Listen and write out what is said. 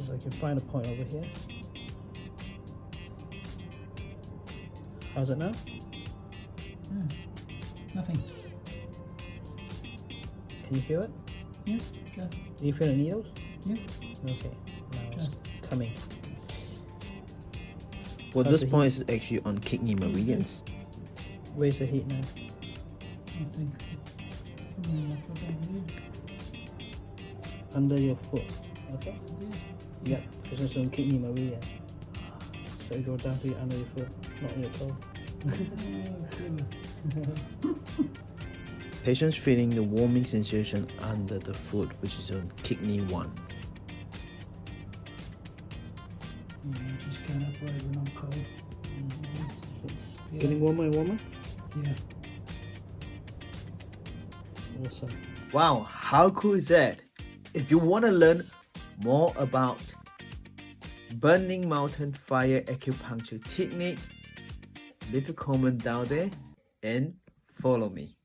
So I can find a point over here. How's it now? Nothing. Can you feel it? Yeah, sure. Do you feel the needles? Yeah. Okay, now it's coming. Well, How's this the point heat? is actually on kidney meridians. Where's the heat now? Nothing. Something in my foot over here. Under your foot. Okay? Yeah. Yep, because it's on kidney meridian. So you go down to your under your foot, not on your toe. Patients feeling the warming sensation under the foot, which is on kidney 1. Just going up right when I'm cold. Yeah. Getting warmer and warmer? Yeah. Awesome. Wow, how cool is that? If you want to learn more about burning mountain fire acupuncture technique, leave a comment down there and follow me.